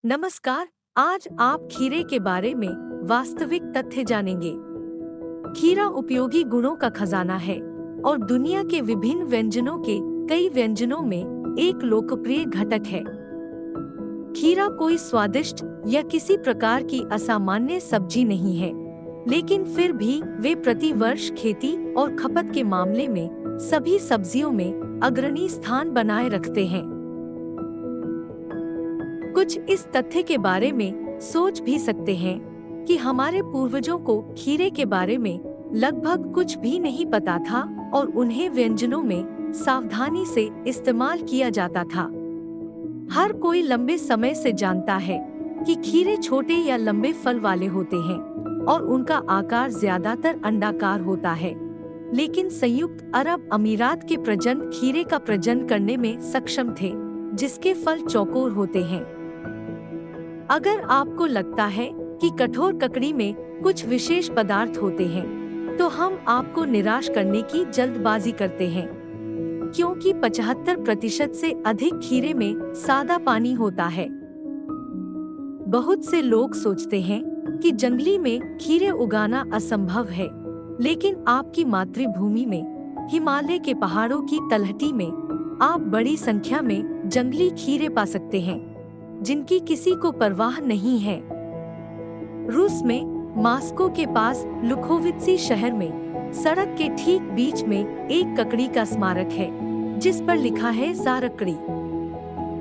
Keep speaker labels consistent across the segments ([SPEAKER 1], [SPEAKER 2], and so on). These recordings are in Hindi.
[SPEAKER 1] नमस्कार। आज आप खीरे के बारे में वास्तविक तथ्य जानेंगे। खीरा उपयोगी गुणों का खजाना है और दुनिया के विभिन्न व्यंजनों के कई व्यंजनों में एक लोकप्रिय घटक है। खीरा कोई स्वादिष्ट या किसी प्रकार की असामान्य सब्जी नहीं है, लेकिन फिर भी वे प्रति वर्ष खेती और खपत के मामले में सभी सब्जियों में अग्रणी स्थान बनाए रखते हैं। कुछ इस तथ्य के बारे में सोच भी सकते हैं कि हमारे पूर्वजों को खीरे के बारे में लगभग कुछ भी नहीं पता था और उन्हें व्यंजनों में सावधानी से इस्तेमाल किया जाता था। हर कोई लंबे समय से जानता है कि खीरे छोटे या लंबे फल वाले होते हैं और उनका आकार ज्यादातर अंडाकार होता है, लेकिन संयुक्त अरब अमीरात के प्रजनन खीरे का प्रजनन करने में सक्षम थे, जिसके फल चौकोर होते हैं। अगर आपको लगता है कि कठोर ककड़ी में कुछ विशेष पदार्थ होते हैं, तो हम आपको निराश करने की जल्दबाजी करते हैं, क्योंकि 75% से अधिक खीरे में सादा पानी होता है। बहुत से लोग सोचते हैं कि जंगली में खीरे उगाना असंभव है, लेकिन आपकी मातृभूमि में, हिमालय के पहाड़ों की तलहटी में, आप बड़ी संख्या में जंगली खीरे पा सकते हैं, जिनकी किसी को परवाह नहीं है। रूस में मास्को के पास लुकोवित्सी शहर में सड़क के ठीक बीच में एक ककड़ी का स्मारक है, जिस पर लिखा है ज़ारकड़ी।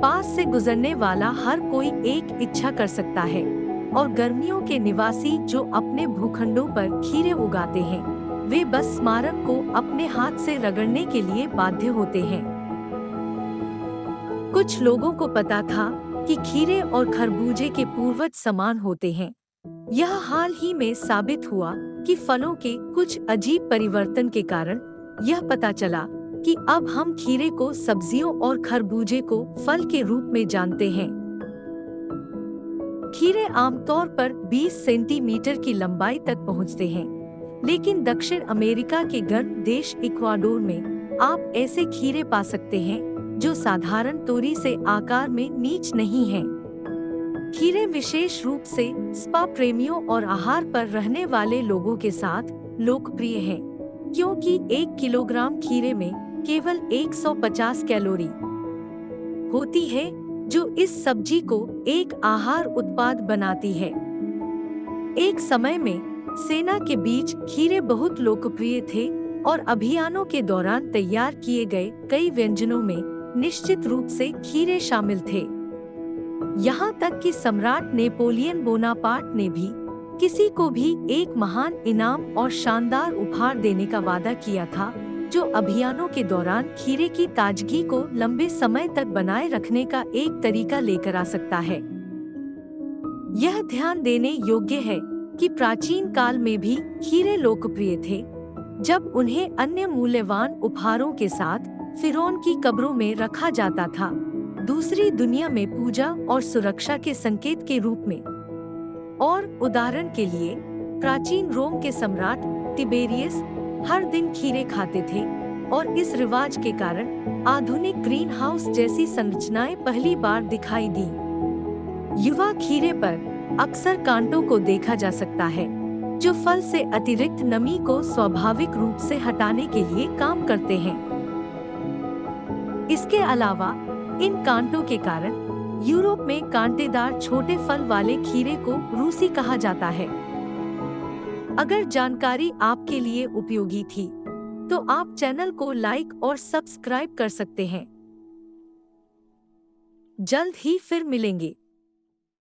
[SPEAKER 1] पास से गुजरने वाला हर कोई एक इच्छा कर सकता है, और गर्मियों के निवासी जो अपने भूखंडों पर खीरे उगाते हैं, वे बस स्मारक को अपने हाथ से रगड़ने के लिए बाध्य होते हैं। कुछ लोगों को पता था कि खीरे और खरबूजे के पूर्वज समान होते हैं। यह हाल ही में साबित हुआ कि फलों के कुछ अजीब परिवर्तन के कारण यह पता चला कि अब हम खीरे को सब्जियों और खरबूजे को फल के रूप में जानते हैं। खीरे आमतौर पर 20 सेंटीमीटर की लंबाई तक पहुंचते हैं, लेकिन दक्षिण अमेरिका के गर्म देश इक्वाडोर में आप ऐसे खीरे पा सकते हैं जो साधारण तोरी से आकार में नीच नहीं हैं। खीरे विशेष रूप से स्पा प्रेमियों और आहार पर रहने वाले लोगों के साथ लोकप्रिय हैं, क्योंकि 1 किलोग्राम खीरे में केवल 150 कैलोरी होती है, जो इस सब्जी को एक आहार उत्पाद बनाती है। एक समय में सेना के बीच खीरे बहुत लोकप्रिय थे और अभियानों के दौरान तैयार किए गए कई व्यंजनों में निश्चित रूप से खीरे शामिल थे। यहाँ तक कि सम्राट नेपोलियन बोनापार्ट ने भी किसी को भी एक महान इनाम और शानदार उपहार देने का वादा किया था, जो अभियानों के दौरान खीरे की ताजगी को लंबे समय तक बनाए रखने का एक तरीका लेकर आ सकता है। यह ध्यान देने योग्य है कि प्राचीन काल में भी खीरे लोकप्रिय थे, जब उन्हें अन्य मूल्यवान उपहारों के साथ फिरौन की कब्रों में रखा जाता था, दूसरी दुनिया में पूजा और सुरक्षा के संकेत के रूप में। और उदाहरण के लिए, प्राचीन रोम के सम्राट तिबेरियस हर दिन खीरे खाते थे, और इस रिवाज के कारण आधुनिक ग्रीन हाउस जैसी संरचनाएं पहली बार दिखाई दी। युवा खीरे पर अक्सर कांटों को देखा जा सकता है, जो फल से अतिरिक्त नमी को स्वाभाविक रूप से हटाने के लिए काम करते हैं। इसके अलावा इन कांटों के कारण यूरोप में कांटेदार छोटे फल वाले खीरे को रूसी कहा जाता है। अगर जानकारी आपके लिए उपयोगी थी, तो आप चैनल को लाइक और सब्सक्राइब कर सकते हैं। जल्द ही फिर मिलेंगे।